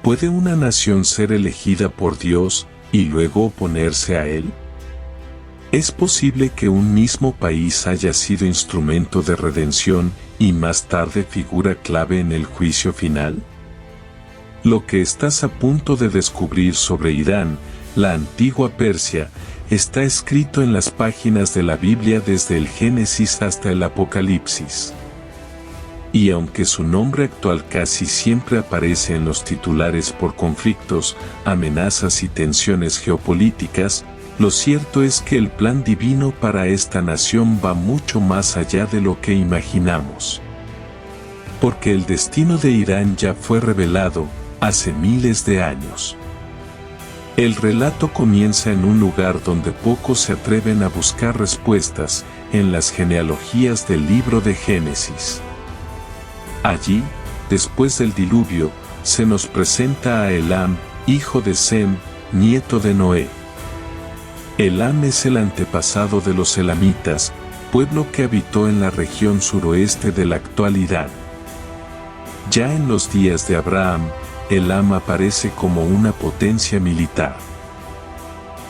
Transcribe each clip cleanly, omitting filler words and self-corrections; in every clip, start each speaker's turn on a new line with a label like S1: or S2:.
S1: ¿Puede una nación ser elegida por Dios y luego oponerse a Él? ¿Es posible que un mismo país haya sido instrumento de redención y más tarde figura clave en el juicio final? Lo que estás a punto de descubrir sobre Irán, la antigua Persia, está escrito en las páginas de la Biblia desde el Génesis hasta el Apocalipsis. Y aunque su nombre actual casi siempre aparece en los titulares por conflictos, amenazas y tensiones geopolíticas, lo cierto es que el plan divino para esta nación va mucho más allá de lo que imaginamos. Porque el destino de Irán ya fue revelado hace miles de años. El relato comienza en un lugar donde pocos se atreven a buscar respuestas, en las genealogías del libro de Génesis. Allí, después del diluvio, se nos presenta a Elam, hijo de Sem, nieto de Noé. Elam es el antepasado de los elamitas, pueblo que habitó en la región suroeste de la actual Irán. Ya en los días de Abraham, Elam aparece como una potencia militar.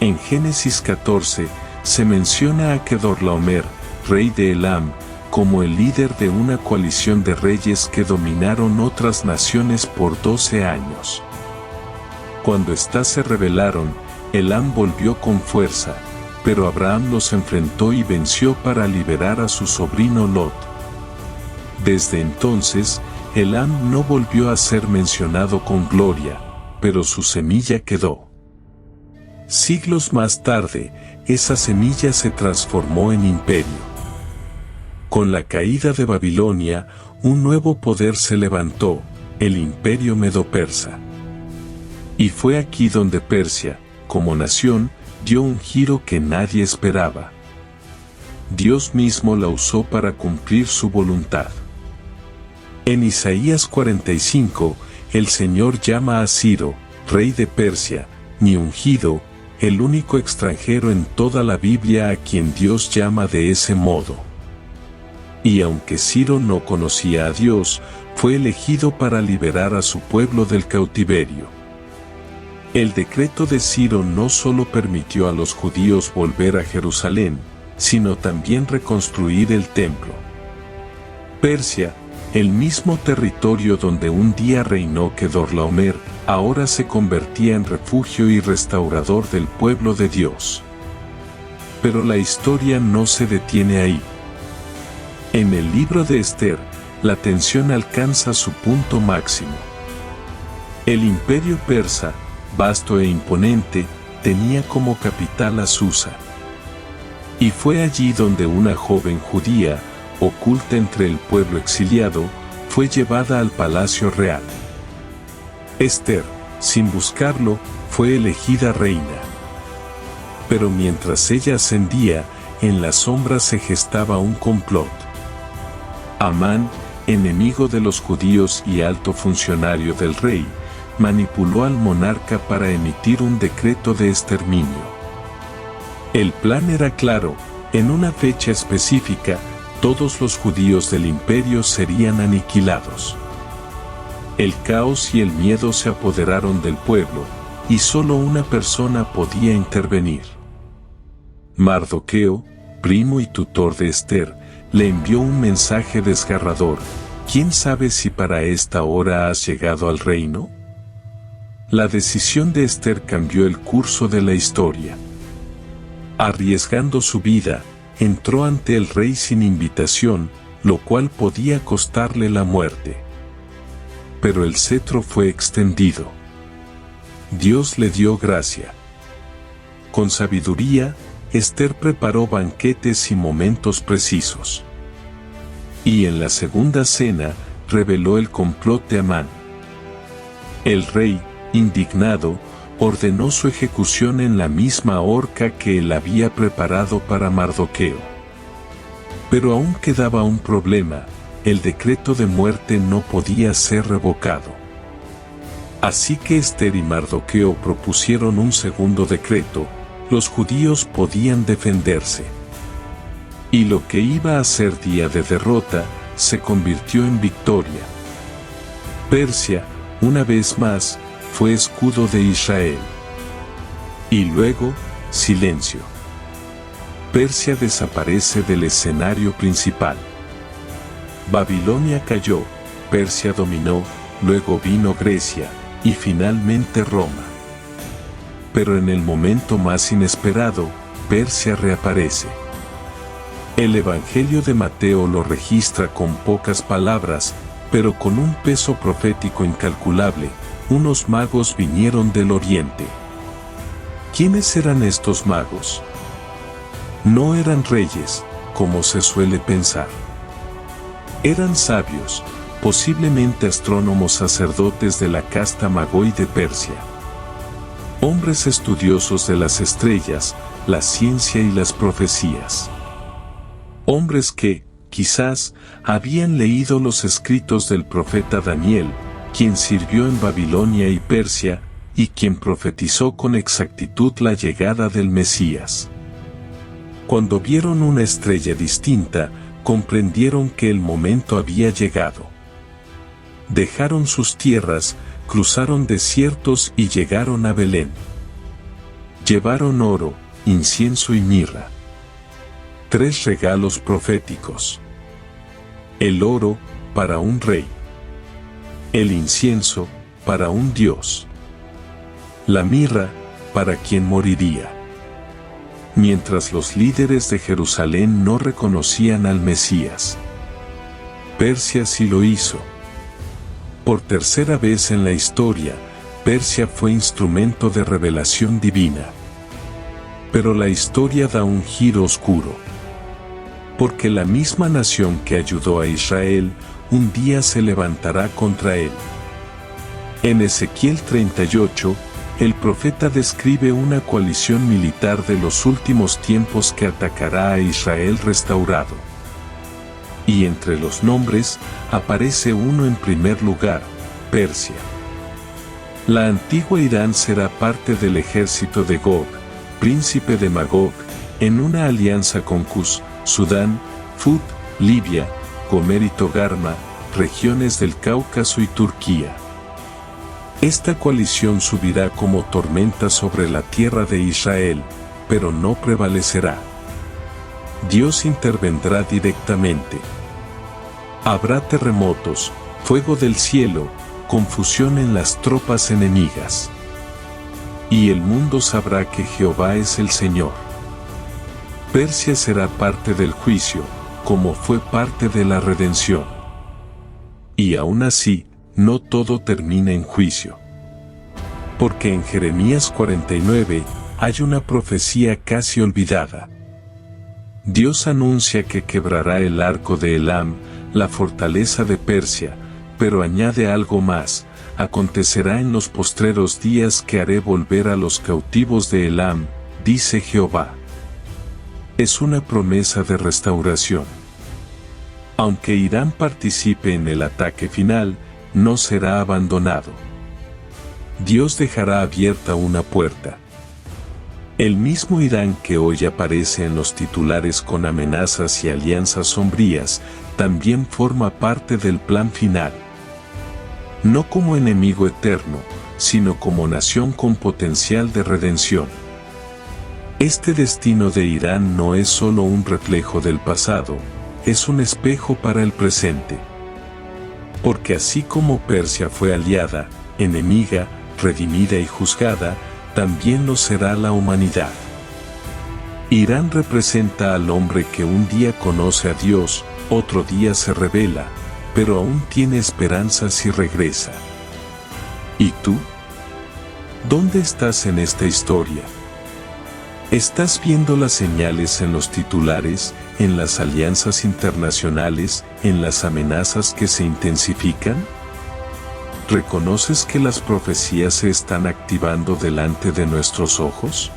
S1: En Génesis 14, se menciona a Kedorlaomer, rey de Elam, como el líder de una coalición de reyes que dominaron otras naciones por 12 años. Cuando éstas se rebelaron, Elam volvió con fuerza, pero Abraham los enfrentó y venció para liberar a su sobrino Lot. Desde entonces, Elam no volvió a ser mencionado con gloria, pero su semilla quedó. Siglos más tarde, esa semilla se transformó en imperio. Con la caída de Babilonia, un nuevo poder se levantó, el imperio medo-persa. Y fue aquí donde Persia, como nación, dio un giro que nadie esperaba. Dios mismo la usó para cumplir su voluntad. En Isaías 45, el Señor llama a Ciro, rey de Persia, mi ungido, el único extranjero en toda la Biblia a quien Dios llama de ese modo. Y aunque Ciro no conocía a Dios, fue elegido para liberar a su pueblo del cautiverio. El decreto de Ciro no solo permitió a los judíos volver a Jerusalén, sino también reconstruir el templo. Persia, el mismo territorio donde un día reinó Kedorlaomer, ahora se convertía en refugio y restaurador del pueblo de Dios. Pero la historia no se detiene ahí. En el libro de Esther, la tensión alcanza su punto máximo. El imperio persa, vasto e imponente, tenía como capital a Susa. Y fue allí donde una joven judía, oculta entre el pueblo exiliado, fue llevada al palacio real. Esther, sin buscarlo, fue elegida reina. Pero mientras ella ascendía, en las sombras se gestaba un complot. Amán, enemigo de los judíos y alto funcionario del rey, manipuló al monarca para emitir un decreto de exterminio. El plan era claro: en una fecha específica, todos los judíos del imperio serían aniquilados. El caos y el miedo se apoderaron del pueblo, y solo una persona podía intervenir. Mardoqueo, primo y tutor de Esther, le envió un mensaje desgarrador: ¿quién sabe si para esta hora has llegado al reino? La decisión de Esther cambió el curso de la historia. Arriesgando su vida, entró ante el rey sin invitación, lo cual podía costarle la muerte. Pero el cetro fue extendido. Dios le dio gracia. Con sabiduría, Esther preparó banquetes y momentos precisos. Y en la segunda cena, reveló el complot de Amán. El rey, indignado, ordenó su ejecución en la misma horca que él había preparado para Mardoqueo. Pero aún quedaba un problema: el decreto de muerte no podía ser revocado. Así que Esther y Mardoqueo propusieron un segundo decreto: los judíos podían defenderse. Y lo que iba a ser día de derrota, se convirtió en victoria. Persia, una vez más, fue escudo de Israel. Y luego, silencio. Persia desaparece del escenario principal. Babilonia cayó, Persia dominó, luego vino Grecia, y finalmente Roma. Pero en el momento más inesperado, Persia reaparece. El Evangelio de Mateo lo registra con pocas palabras, pero con un peso profético incalculable. Unos magos vinieron del oriente. ¿Quiénes eran estos magos? No eran reyes, como se suele pensar. Eran sabios, posiblemente astrónomos sacerdotes de la casta magoi de Persia. Hombres estudiosos de las estrellas, la ciencia y las profecías. Hombres que, quizás, habían leído los escritos del profeta Daniel, quien sirvió en Babilonia y Persia, y quien profetizó con exactitud la llegada del Mesías. Cuando vieron una estrella distinta, comprendieron que el momento había llegado. Dejaron sus tierras, cruzaron desiertos y llegaron a Belén. Llevaron oro, incienso y mirra. 3 regalos proféticos. El oro, para un rey. El incienso, para un dios. La mirra, para quien moriría. Mientras los líderes de Jerusalén no reconocían al Mesías. Persia sí lo hizo. Por tercera vez en la historia, Persia fue instrumento de revelación divina. Pero la historia da un giro oscuro. Porque la misma nación que ayudó a Israel, un día se levantará contra él. En Ezequiel 38, el profeta describe una coalición militar de los últimos tiempos que atacará a Israel restaurado. Y entre los nombres, aparece uno en primer lugar, Persia. La antigua Irán será parte del ejército de Gog, príncipe de Magog, en una alianza con Cus, Sudán, Fut, Libia, Gomer y Togarma, regiones del Cáucaso y Turquía. Esta coalición subirá como tormenta sobre la tierra de Israel, pero no prevalecerá. Dios intervendrá directamente. Habrá terremotos, fuego del cielo, confusión en las tropas enemigas. Y el mundo sabrá que Jehová es el Señor. Persia será parte del juicio, como fue parte de la redención. Y aún así, no todo termina en juicio. Porque en Jeremías 49 hay una profecía casi olvidada. Dios anuncia que quebrará el arco de Elam, la fortaleza de Persia, pero añade algo más: acontecerá en los postreros días que haré volver a los cautivos de Elam, dice Jehová. Es una promesa de restauración. Aunque Irán participe en el ataque final, no será abandonado. Dios dejará abierta una puerta. El mismo Irán que hoy aparece en los titulares con amenazas y alianzas sombrías, también forma parte del plan final. No como enemigo eterno, sino como nación con potencial de redención. Este destino de Irán no es solo un reflejo del pasado, es un espejo para el presente. Porque así como Persia fue aliada, enemiga, redimida y juzgada, también lo será la humanidad. Irán representa al hombre que un día conoce a Dios, otro día se rebela, pero aún tiene esperanza si regresa. ¿Y tú? ¿Dónde estás en esta historia? ¿Estás viendo las señales en los titulares, en las alianzas internacionales, en las amenazas que se intensifican? ¿Reconoces que las profecías se están activando delante de nuestros ojos?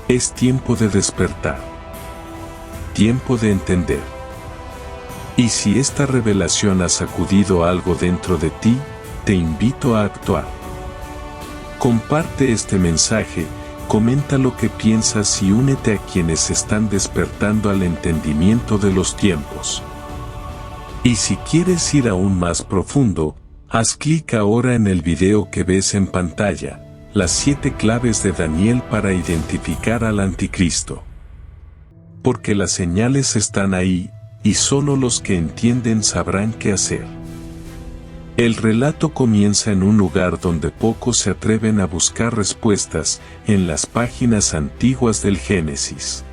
S1: Es tiempo de despertar. Tiempo de entender. Y si esta revelación ha sacudido algo dentro de ti, te invito a actuar. Comparte este mensaje, comenta lo que piensas y únete a quienes están despertando al entendimiento de los tiempos. Y si quieres ir aún más profundo, Haz clic ahora en el video que ves en pantalla, las 7 claves de Daniel para identificar al anticristo. Porque las señales están ahí, y solo los que entienden sabrán qué hacer. El relato comienza en un lugar donde pocos se atreven a buscar respuestas, en las páginas antiguas del Génesis.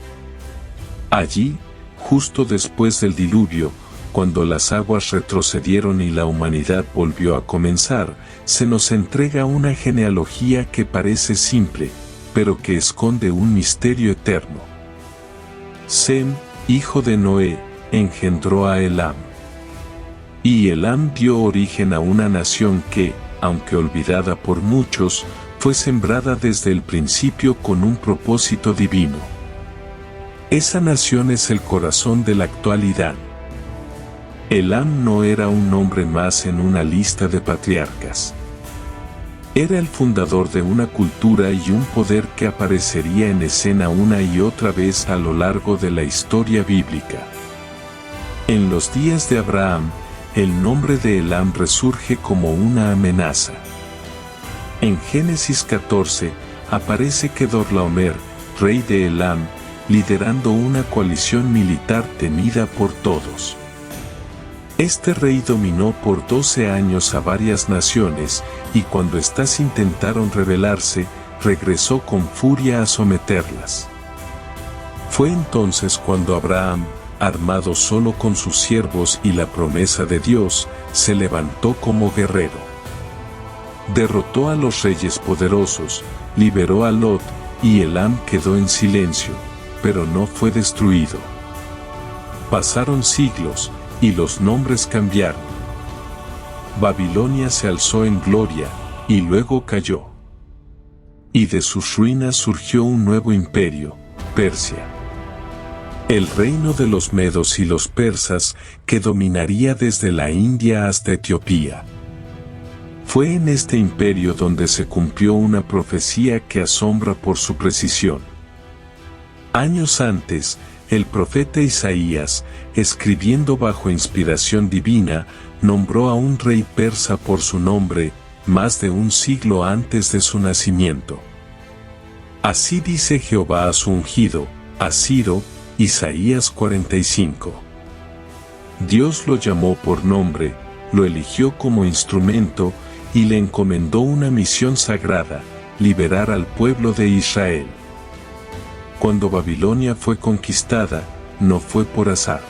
S1: Allí, justo después del diluvio, cuando las aguas retrocedieron y la humanidad volvió a comenzar, se nos entrega una genealogía que parece simple, pero que esconde un misterio eterno. Sem, hijo de Noé, engendró a Elam. Y Elam dio origen a una nación que, aunque olvidada por muchos, fue sembrada desde el principio con un propósito divino. Esa nación es el corazón de la actual Irán. Elam no era un nombre más en una lista de patriarcas. Era el fundador de una cultura y un poder que aparecería en escena una y otra vez a lo largo de la historia bíblica. En los días de Abraham, el nombre de Elam resurge como una amenaza. En Génesis 14, aparece Kedorlaomer, rey de Elam, liderando una coalición militar temida por todos. Este rey dominó por 12 años a varias naciones, y cuando éstas intentaron rebelarse, regresó con furia a someterlas. Fue entonces cuando Abraham, armado solo con sus siervos y la promesa de Dios, se levantó como guerrero. Derrotó a los reyes poderosos, liberó a Lot, y Elam quedó en silencio, pero no fue destruido. Pasaron siglos, y los nombres cambiaron. Babilonia se alzó en gloria, y luego cayó. Y de sus ruinas surgió un nuevo imperio, Persia. El reino de los medos y los persas, que dominaría desde la India hasta Etiopía. Fue en este imperio donde se cumplió una profecía que asombra por su precisión. Años antes, el profeta Isaías, escribiendo bajo inspiración divina, nombró a un rey persa por su nombre, más de un siglo antes de su nacimiento. Así dice Jehová a su ungido, a Ciro, Isaías 45. Dios lo llamó por nombre, lo eligió como instrumento, y le encomendó una misión sagrada, liberar al pueblo de Israel. Cuando Babilonia fue conquistada, no fue por azar.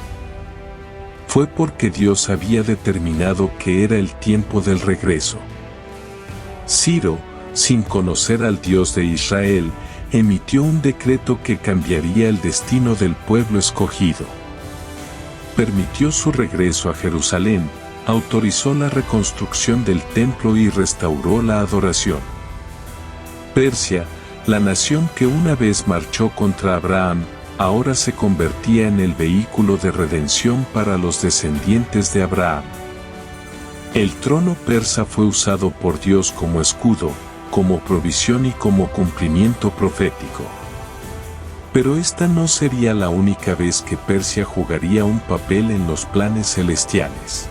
S1: Fue porque Dios había determinado que era el tiempo del regreso. Ciro, sin conocer al Dios de Israel, emitió un decreto que cambiaría el destino del pueblo escogido. Permitió su regreso a Jerusalén, autorizó la reconstrucción del templo y restauró la adoración. Persia, la nación que una vez marchó contra Abraham, ahora se convertía en el vehículo de redención para los descendientes de Abraham. El trono persa fue usado por Dios como escudo, como provisión y como cumplimiento profético. Pero esta no sería la única vez que Persia jugaría un papel en los planes celestiales.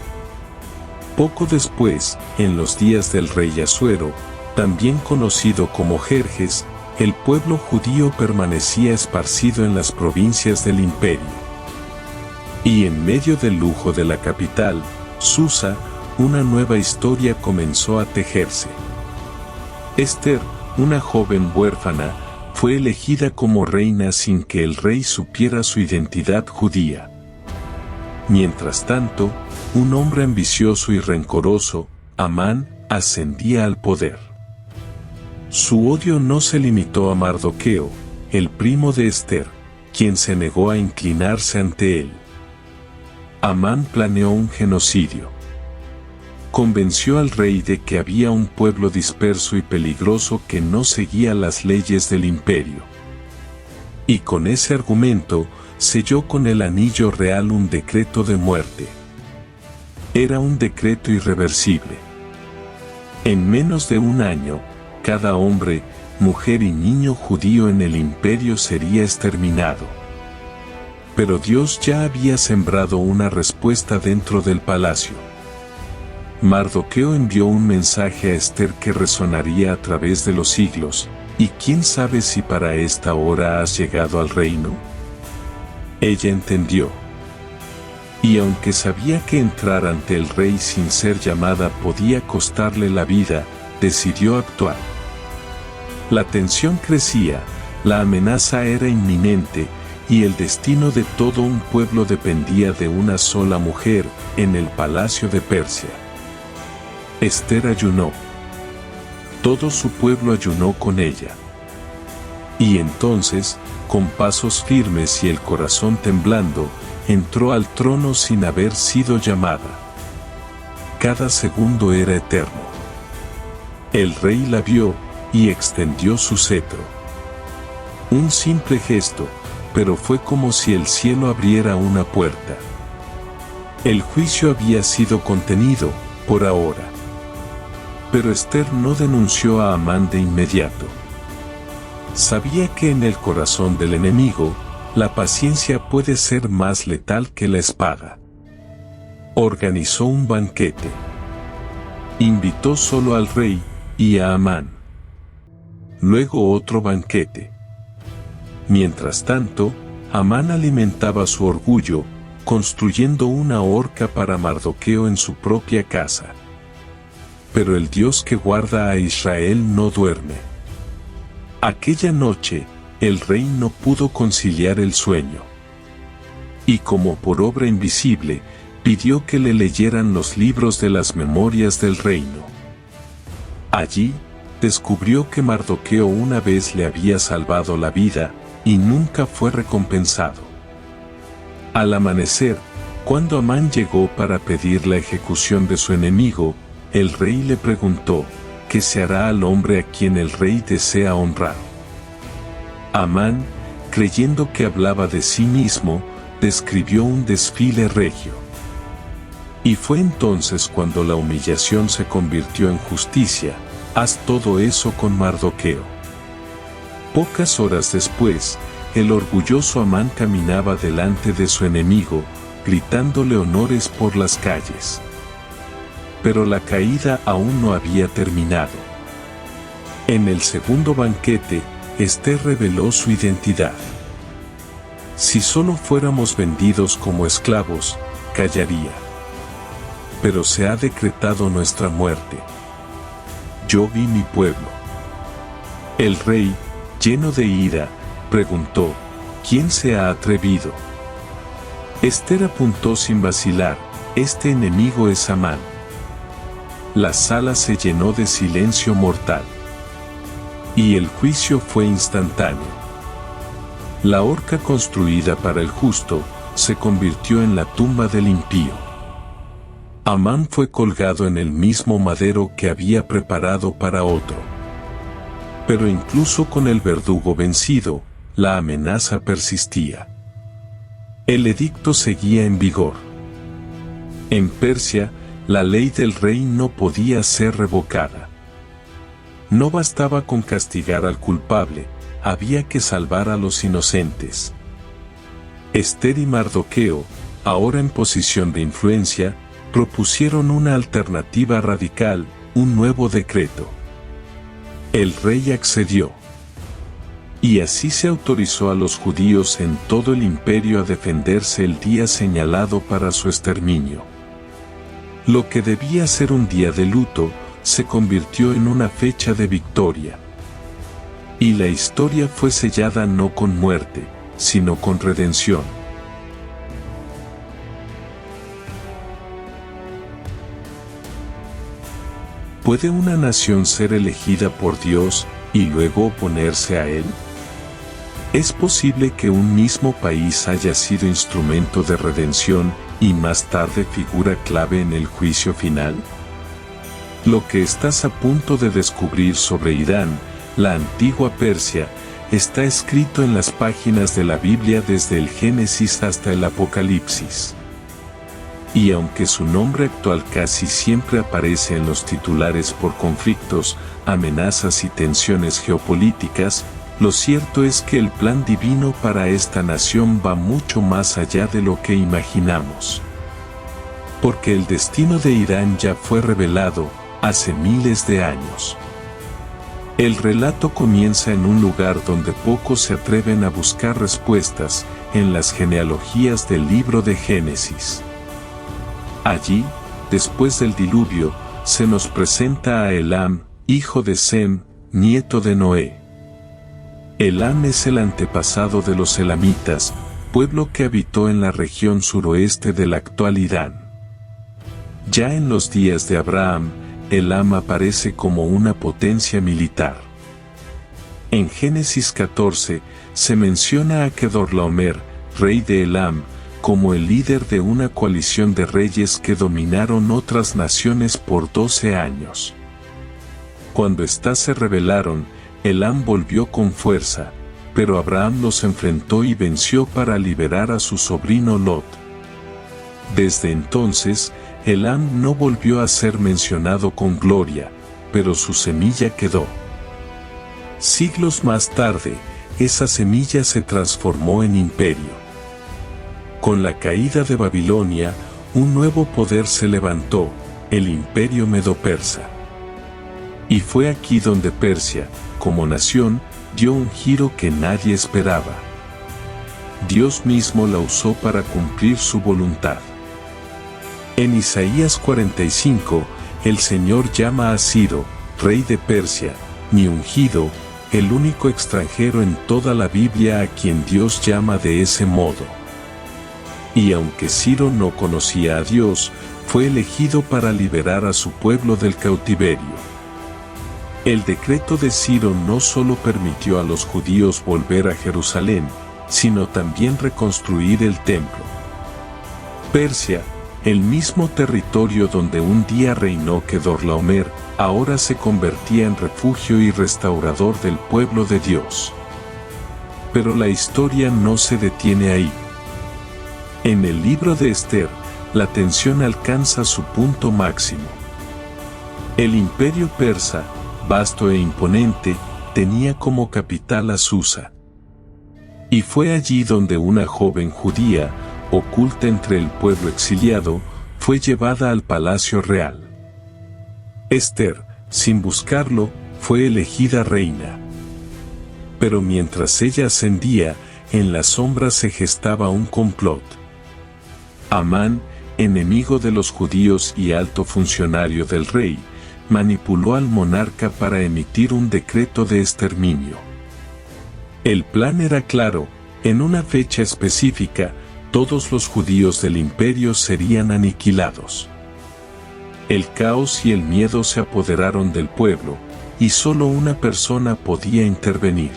S1: Poco después, en los días del rey Asuero, también conocido como Jerjes, el pueblo judío permanecía esparcido en las provincias del imperio. Y en medio del lujo de la capital, Susa, una nueva historia comenzó a tejerse. Esther, una joven huérfana, fue elegida como reina sin que el rey supiera su identidad judía. Mientras tanto, un hombre ambicioso y rencoroso, Amán, ascendía al poder. Su odio no se limitó a Mardoqueo, el primo de Esther, quien se negó a inclinarse ante él. Amán planeó un genocidio. Convenció al rey de que había un pueblo disperso y peligroso que no seguía las leyes del imperio. Y con ese argumento, selló con el anillo real un decreto de muerte. Era un decreto irreversible. En menos de un año, cada hombre, mujer y niño judío en el imperio sería exterminado. Pero Dios ya había sembrado una respuesta dentro del palacio. Mardoqueo envió un mensaje a Esther que resonaría a través de los siglos, y quién sabe si para esta hora has llegado al reino. Ella entendió. Y aunque sabía que entrar ante el rey sin ser llamada podía costarle la vida, decidió actuar. La tensión crecía, la amenaza era inminente, y el destino de todo un pueblo dependía de una sola mujer, en el palacio de Persia. Esther ayunó. Todo su pueblo ayunó con ella. Y entonces, con pasos firmes y el corazón temblando, entró al trono sin haber sido llamada. Cada segundo era eterno. El rey la vio, y extendió su cetro. Un simple gesto, pero fue como si el cielo abriera una puerta. El juicio había sido contenido, por ahora. Pero Esther no denunció a Amán de inmediato. Sabía que en el corazón del enemigo, la paciencia puede ser más letal que la espada. Organizó un banquete. Invitó solo al rey y a Amán. Luego otro banquete. Mientras tanto, Amán alimentaba su orgullo, construyendo una horca para Mardoqueo en su propia casa. Pero el Dios que guarda a Israel no duerme. Aquella noche, el rey no pudo conciliar el sueño. Y como por obra invisible, pidió que le leyeran los libros de las memorias del reino. Allí, descubrió que Mardoqueo una vez le había salvado la vida, y nunca fue recompensado. Al amanecer, cuando Amán llegó para pedir la ejecución de su enemigo, el rey le preguntó, ¿qué se hará al hombre a quien el rey desea honrar? Amán, creyendo que hablaba de sí mismo, describió un desfile regio. Y fue entonces cuando la humillación se convirtió en justicia. Haz todo eso con Mardoqueo. Pocas horas después, el orgulloso Amán caminaba delante de su enemigo, gritándole honores por las calles. Pero la caída aún no había terminado. En el segundo banquete, Esther reveló su identidad. Si solo fuéramos vendidos como esclavos, callaría. Pero se ha decretado nuestra muerte. Yo vi mi pueblo. El rey, lleno de ira, preguntó, ¿quién se ha atrevido? Esther apuntó sin vacilar, este enemigo es Amán. La sala se llenó de silencio mortal. Y el juicio fue instantáneo. La horca construida para el justo, se convirtió en la tumba del impío. Amán fue colgado en el mismo madero que había preparado para otro. Pero incluso con el verdugo vencido, la amenaza persistía. El edicto seguía en vigor. En Persia, la ley del rey no podía ser revocada. No bastaba con castigar al culpable, había que salvar a los inocentes. Esther y Mardoqueo, ahora en posición de influencia, propusieron una alternativa radical, un nuevo decreto. El rey accedió. Y así se autorizó a los judíos en todo el imperio a defenderse el día señalado para su exterminio. Lo que debía ser un día de luto, se convirtió en una fecha de victoria. Y la historia fue sellada no con muerte, sino con redención. ¿Puede una nación ser elegida por Dios y luego oponerse a Él? ¿Es posible que un mismo país haya sido instrumento de redención y más tarde figura clave en el juicio final? Lo que estás a punto de descubrir sobre Irán, la antigua Persia, está escrito en las páginas de la Biblia desde el Génesis hasta el Apocalipsis. Y aunque su nombre actual casi siempre aparece en los titulares por conflictos, amenazas y tensiones geopolíticas, lo cierto es que el plan divino para esta nación va mucho más allá de lo que imaginamos. porque el destino de Irán ya fue revelado hace miles de años. El relato comienza en un lugar donde pocos se atreven a buscar respuestas, en las genealogías del libro de Génesis. Allí, después del diluvio, se nos presenta a Elam, hijo de Sem, nieto de Noé. Elam es el antepasado de los elamitas, pueblo que habitó en la región suroeste del actual Irán. Ya en los días de Abraham, Elam aparece como una potencia militar. En Génesis 14, se menciona a Kedorlaomer, rey de Elam, como el líder de una coalición de reyes que dominaron otras naciones por 12 años. Cuando éstas se rebelaron, Elam volvió con fuerza, pero Abraham los enfrentó y venció para liberar a su sobrino Lot. Desde entonces, Elam no volvió a ser mencionado con gloria, pero su semilla quedó. Siglos más tarde, esa semilla se transformó en imperio. Con la caída de Babilonia, un nuevo poder se levantó, el imperio medo-persa. Y fue aquí donde Persia, como nación, dio un giro que nadie esperaba. Dios mismo la usó para cumplir su voluntad. En Isaías 45, el Señor llama a Ciro, rey de Persia, mi ungido, el único extranjero en toda la Biblia a quien Dios llama de ese modo. Y aunque Ciro no conocía a Dios, fue elegido para liberar a su pueblo del cautiverio. El decreto de Ciro no solo permitió a los judíos volver a Jerusalén, sino también reconstruir el templo. Persia, el mismo territorio donde un día reinó Kedorlaomer, ahora se convertía en refugio y restaurador del pueblo de Dios. Pero la historia no se detiene ahí. En el libro de Esther, la tensión alcanza su punto máximo. El imperio persa, vasto e imponente, tenía como capital a Susa. Y fue allí donde una joven judía, oculta entre el pueblo exiliado, fue llevada al palacio real. Esther, sin buscarlo, fue elegida reina. Pero mientras ella ascendía, en las sombras se gestaba un complot. Amán, enemigo de los judíos y alto funcionario del rey, manipuló al monarca para emitir un decreto de exterminio. El plan era claro: en una fecha específica, todos los judíos del imperio serían aniquilados. El caos y el miedo se apoderaron del pueblo, y solo una persona podía intervenir.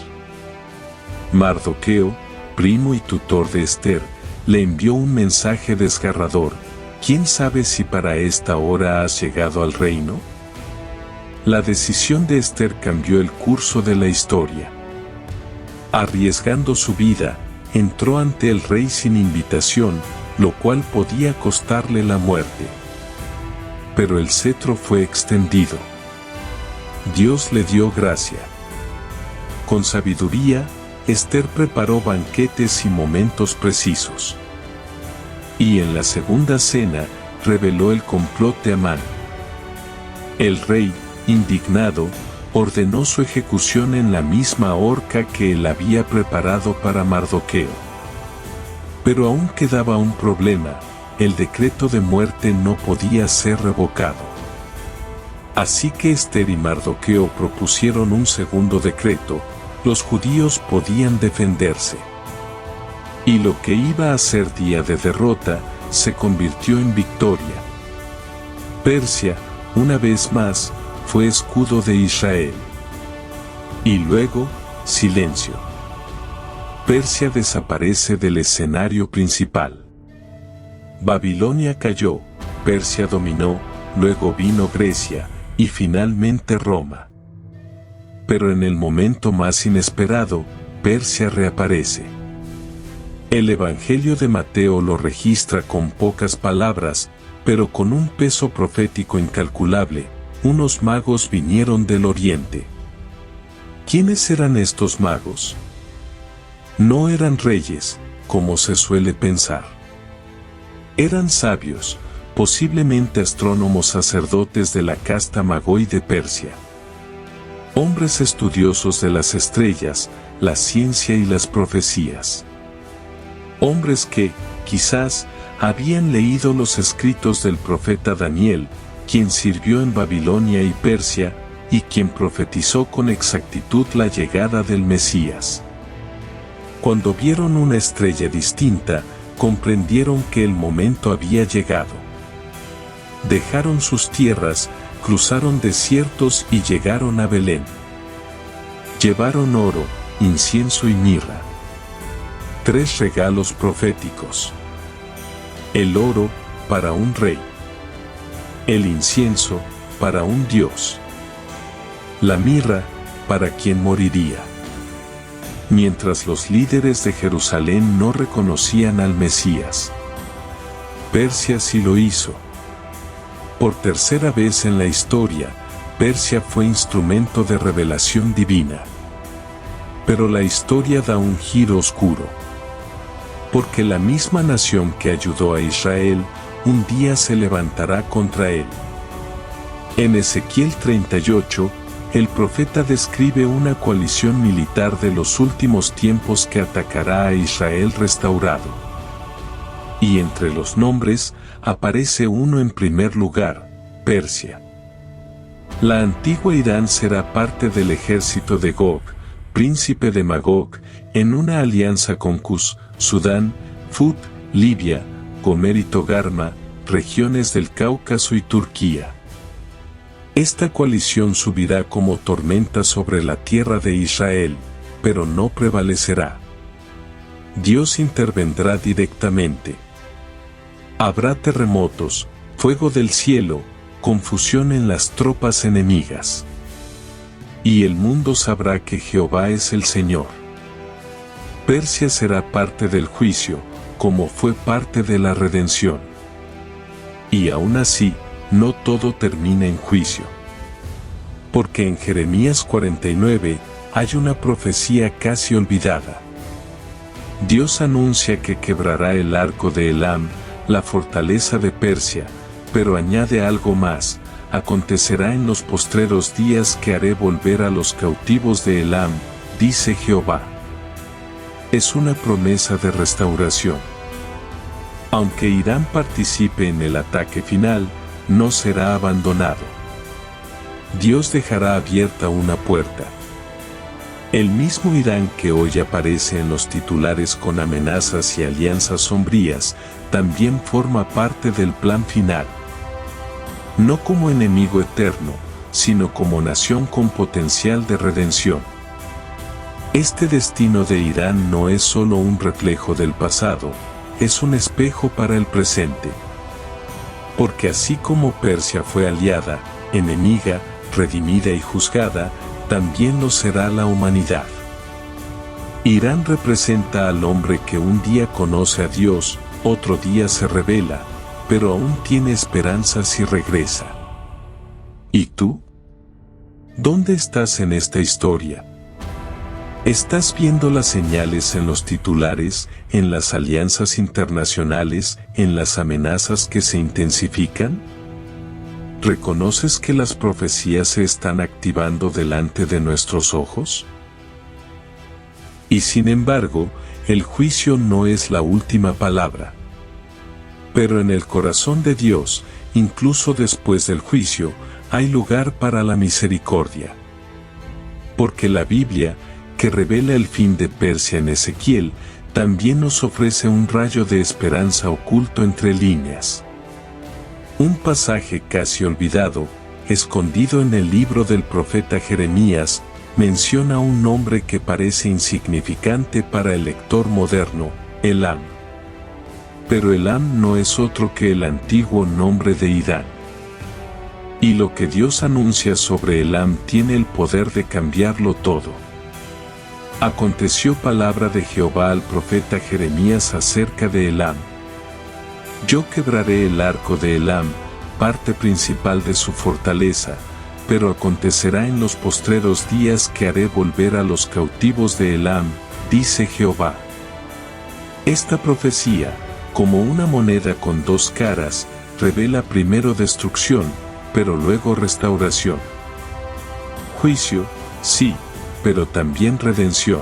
S1: Mardoqueo, primo y tutor de Esther, le envió un mensaje desgarrador: ¿quién sabe si para esta hora has llegado al reino? La decisión de Esther cambió el curso de la historia. Arriesgando su vida, entró ante el rey sin invitación, lo cual podía costarle la muerte. Pero el cetro fue extendido. Dios le dio gracia. Con sabiduría, Esther preparó banquetes y momentos precisos. Y en la segunda cena, reveló el complot de Amán. El rey, indignado, ordenó su ejecución en la misma horca que él había preparado para Mardoqueo. Pero aún quedaba un problema: el decreto de muerte no podía ser revocado. Así que Esther y Mardoqueo propusieron un segundo decreto: los judíos podían defenderse. Y lo que iba a ser día de derrota, se convirtió en victoria. Persia, una vez más, fue escudo de Israel. Y luego, silencio. Persia desaparece del escenario principal. Babilonia cayó, Persia dominó, luego vino Grecia, y finalmente Roma. Pero en el momento más inesperado, Persia reaparece. El Evangelio de Mateo lo registra con pocas palabras, pero con un peso profético incalculable: unos magos vinieron del oriente. ¿Quiénes eran estos magos? No eran reyes, como se suele pensar. Eran sabios, posiblemente astrónomos sacerdotes de la casta Magoi de Persia. Hombres estudiosos de las estrellas, la ciencia y las profecías. Hombres que, quizás, habían leído los escritos del profeta Daniel, quien sirvió en Babilonia y Persia, y quien profetizó con exactitud la llegada del Mesías. Cuando vieron una estrella distinta, comprendieron que el momento había llegado. Dejaron sus tierras, cruzaron desiertos y llegaron a Belén. Llevaron oro, incienso y mirra. 3 regalos proféticos. El oro, para un rey. El incienso, para un dios. La mirra, para quien moriría. Mientras los líderes de Jerusalén no reconocían al Mesías. Persia sí lo hizo. Por tercera vez en la historia, Persia fue instrumento de revelación divina. Pero la historia da un giro oscuro. Porque la misma nación que ayudó a Israel, un día se levantará contra él. En Ezequiel 38, el profeta describe una coalición militar de los últimos tiempos que atacará a Israel restaurado. Y entre los nombres, aparece uno en primer lugar, Persia. La antigua Irán será parte del ejército de Gog, príncipe de Magog, en una alianza con Cus, Sudán, Fut, Libia, Gomer y Togarma, regiones del Cáucaso y Turquía. Esta coalición subirá como tormenta sobre la tierra de Israel, pero no prevalecerá. Dios intervendrá directamente. Habrá terremotos, fuego del cielo, confusión en las tropas enemigas. Y el mundo sabrá que Jehová es el Señor. Persia será parte del juicio, como fue parte de la redención. Y aún así, no todo termina en juicio. Porque en Jeremías 49 hay una profecía casi olvidada. Dios anuncia que quebrará el arco de Elam, la fortaleza de Persia, pero añade algo más: acontecerá en los postreros días que haré volver a los cautivos de Elam, dice Jehová. Es una promesa de restauración. Aunque Irán participe en el ataque final, no será abandonado. Dios dejará abierta una puerta. El mismo Irán que hoy aparece en los titulares con amenazas y alianzas sombrías, también forma parte del plan final. No como enemigo eterno, sino como nación con potencial de redención. Este destino de Irán no es solo un reflejo del pasado, es un espejo para el presente. Porque así como Persia fue aliada, enemiga, redimida y juzgada, también lo será la humanidad. Irán representa al hombre que un día conoce a Dios, otro día se rebela, pero aún tiene esperanzas y regresa. ¿Y tú? ¿Dónde estás en esta historia? ¿Estás viendo las señales en los titulares, en las alianzas internacionales, en las amenazas que se intensifican? ¿Reconoces que las profecías se están activando delante de nuestros ojos? Y sin embargo, el juicio no es la última palabra. Pero en el corazón de Dios, incluso después del juicio, hay lugar para la misericordia. Porque la Biblia, que revela el fin de Persia en Ezequiel, también nos ofrece un rayo de esperanza oculto entre líneas. Un pasaje casi olvidado, escondido en el libro del profeta Jeremías, menciona un nombre que parece insignificante para el lector moderno, Elam. Pero Elam no es otro que el antiguo nombre de Irán. Y lo que Dios anuncia sobre Elam tiene el poder de cambiarlo todo. Aconteció palabra de Jehová al profeta Jeremías acerca de Elam. Yo quebraré el arco de Elam, parte principal de su fortaleza, pero acontecerá en los postreros días que haré volver a los cautivos de Elam, dice Jehová. Esta profecía, como una moneda con dos caras, revela primero destrucción, pero luego restauración. Juicio, sí, pero también redención.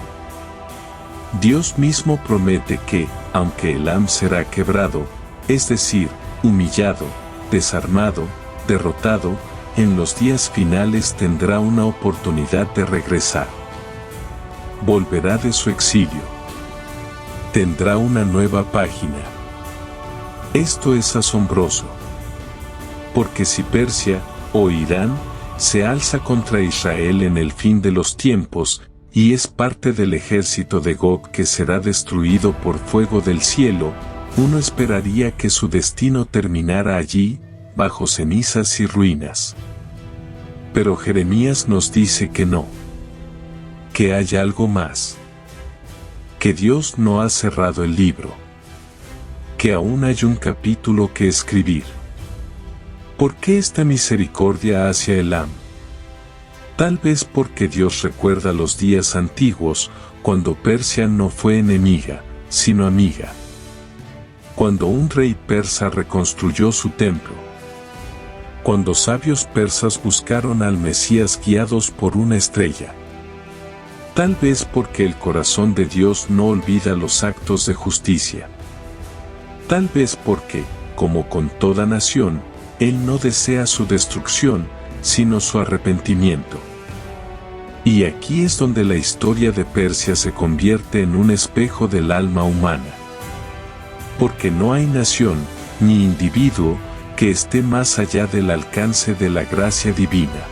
S1: Dios mismo promete que, aunque Elam será quebrado, es decir, humillado, desarmado, derrotado, en los días finales tendrá una oportunidad de regresar. Volverá de su exilio. Tendrá una nueva página. Esto es asombroso. Porque si Persia, o Irán, se alza contra Israel en el fin de los tiempos, y es parte del ejército de Gog que será destruido por fuego del cielo, uno esperaría que su destino terminara allí, bajo cenizas y ruinas. Pero Jeremías nos dice que no. Que hay algo más. Que Dios no ha cerrado el libro. Que aún hay un capítulo que escribir. ¿Por qué esta misericordia hacia Elam? Tal vez porque Dios recuerda los días antiguos, cuando Persia no fue enemiga, sino amiga. Cuando un rey persa reconstruyó su templo. Cuando sabios persas buscaron al Mesías guiados por una estrella. Tal vez porque el corazón de Dios no olvida los actos de justicia. Tal vez porque, como con toda nación, Él no desea su destrucción, sino su arrepentimiento. Y aquí es donde la historia de Persia se convierte en un espejo del alma humana. Porque no hay nación, ni individuo, que esté más allá del alcance de la gracia divina.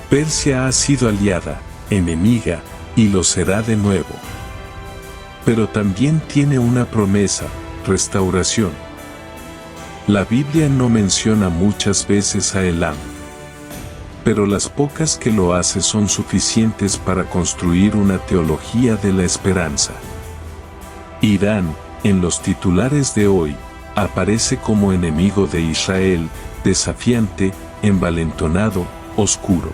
S1: Persia ha sido aliada, enemiga, y lo será de nuevo. Pero también tiene una promesa, restauración. La Biblia no menciona muchas veces a Elam. Pero las pocas que lo hace son suficientes para construir una teología de la esperanza. Irán, en los titulares de hoy, aparece como enemigo de Israel, desafiante, envalentonado, oscuro.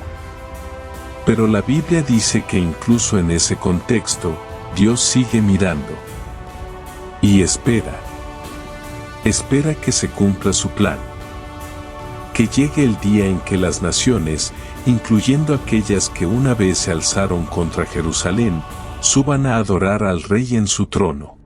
S1: Pero la Biblia dice que incluso en ese contexto, Dios sigue mirando. Y espera. Espera que se cumpla su plan. Que llegue el día en que las naciones, incluyendo aquellas que una vez se alzaron contra Jerusalén, suban a adorar al Rey en su trono.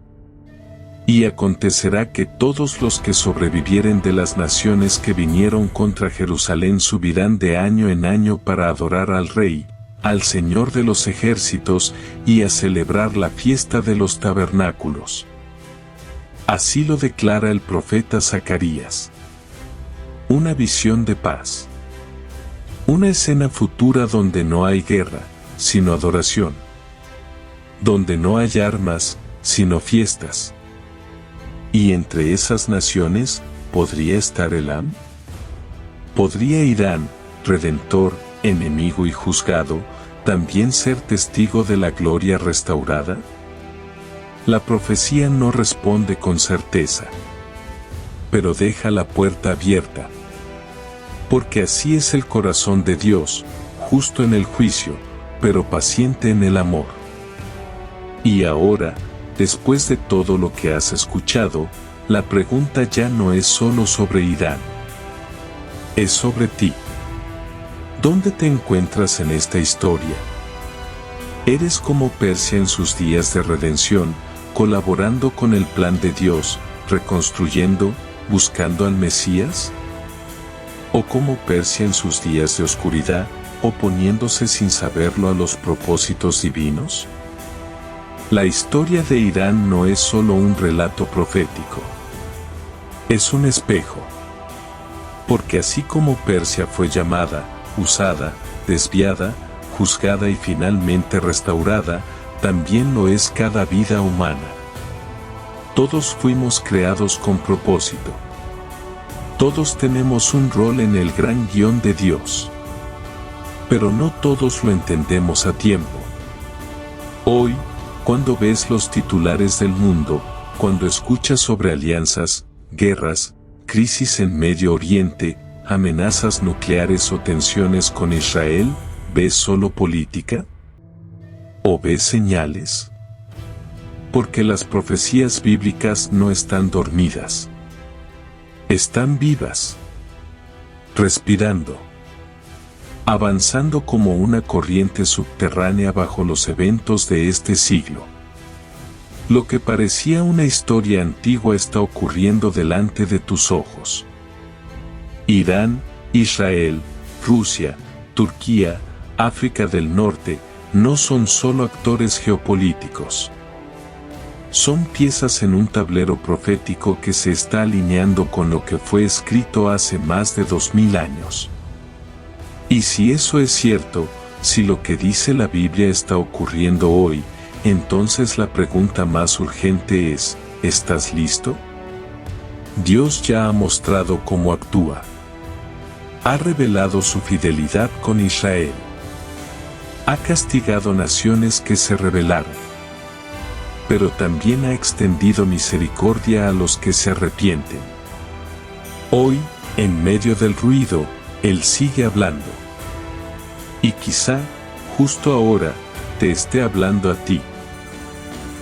S1: Y acontecerá que todos los que sobrevivieren de las naciones que vinieron contra Jerusalén subirán de año en año para adorar al Rey, al Señor de los ejércitos, y a celebrar la fiesta de los tabernáculos. Así lo declara el profeta Zacarías. Una visión de paz. Una escena futura donde no hay guerra, sino adoración. Donde no hay armas, sino fiestas. ¿Y entre esas naciones, podría estar Elam? ¿Podría Irán, redentor, enemigo y juzgado, también ser testigo de la gloria restaurada? La profecía no responde con certeza. Pero deja la puerta abierta. Porque así es el corazón de Dios, justo en el juicio, pero paciente en el amor. Y ahora, después de todo lo que has escuchado, la pregunta ya no es solo sobre Irán. Es sobre ti. ¿Dónde te encuentras en esta historia? ¿Eres como Persia en sus días de redención, colaborando con el plan de Dios, reconstruyendo, buscando al Mesías? ¿O como Persia en sus días de oscuridad, oponiéndose sin saberlo a los propósitos divinos? La historia de Irán no es solo un relato profético. Es un espejo. Porque así como Persia fue llamada, usada, desviada, juzgada y finalmente restaurada, también lo es cada vida humana. Todos fuimos creados con propósito. Todos tenemos un rol en el gran guión de Dios. Pero no todos lo entendemos a tiempo. Hoy, cuando ves los titulares del mundo, cuando escuchas sobre alianzas, guerras, crisis en Medio Oriente, amenazas nucleares o tensiones con Israel, ¿ves solo política? ¿O ves señales? Porque las profecías bíblicas no están dormidas. Están vivas, respirando, avanzando como una corriente subterránea bajo los eventos de este siglo. Lo que parecía una historia antigua está ocurriendo delante de tus ojos. Irán, Israel, Rusia, Turquía, África del Norte, no son solo actores geopolíticos. Son piezas en un tablero profético que se está alineando con lo que fue escrito hace más de 2000 años. Y si eso es cierto, si lo que dice la Biblia está ocurriendo hoy, entonces la pregunta más urgente es, ¿estás listo? Dios ya ha mostrado cómo actúa. Ha revelado su fidelidad con Israel. Ha castigado naciones que se rebelaron. Pero también ha extendido misericordia a los que se arrepienten. Hoy, en medio del ruido, Él sigue hablando. Y quizá, justo ahora, te esté hablando a ti.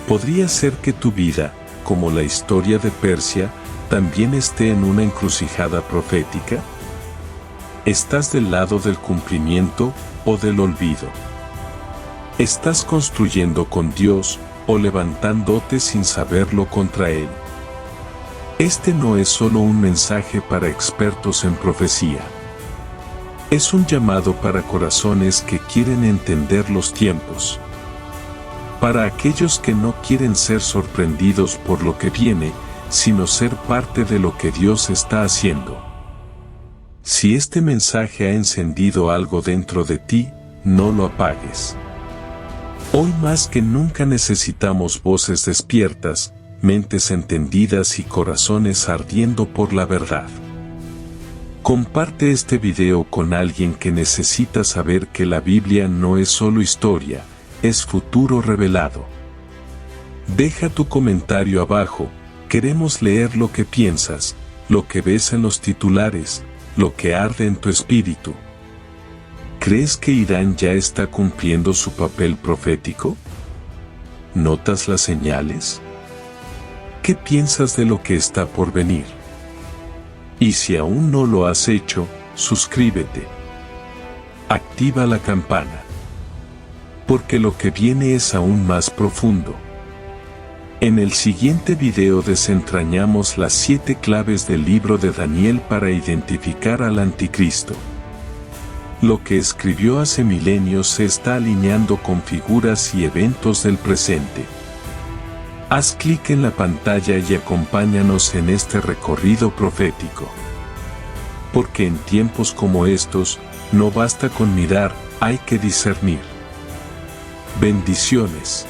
S1: Podría ser que tu vida, como la historia de Persia, también esté en una encrucijada profética. ¿Estás del lado del cumplimiento o del olvido? ¿Estás construyendo con Dios o levantándote sin saberlo contra Él? Este no es solo un mensaje para expertos en profecía. Es un llamado para corazones que quieren entender los tiempos. Para aquellos que no quieren ser sorprendidos por lo que viene, sino ser parte de lo que Dios está haciendo. Si este mensaje ha encendido algo dentro de ti, no lo apagues. Hoy más que nunca necesitamos voces despiertas, mentes entendidas y corazones ardiendo por la verdad. Comparte este video con alguien que necesita saber que la Biblia no es solo historia, es futuro revelado. Deja tu comentario abajo, queremos leer lo que piensas, lo que ves en los titulares, lo que arde en tu espíritu. ¿Crees que Irán ya está cumpliendo su papel profético? ¿Notas las señales? ¿Qué piensas de lo que está por venir? Y si aún no lo has hecho, suscríbete. Activa la campana. Porque lo que viene es aún más profundo. En el siguiente video desentrañamos las 7 claves del libro de Daniel para identificar al anticristo. Lo que escribió hace milenios se está alineando con figuras y eventos del presente. Haz clic en la pantalla y acompáñanos en este recorrido profético. Porque en tiempos como estos, no basta con mirar, hay que discernir. Bendiciones.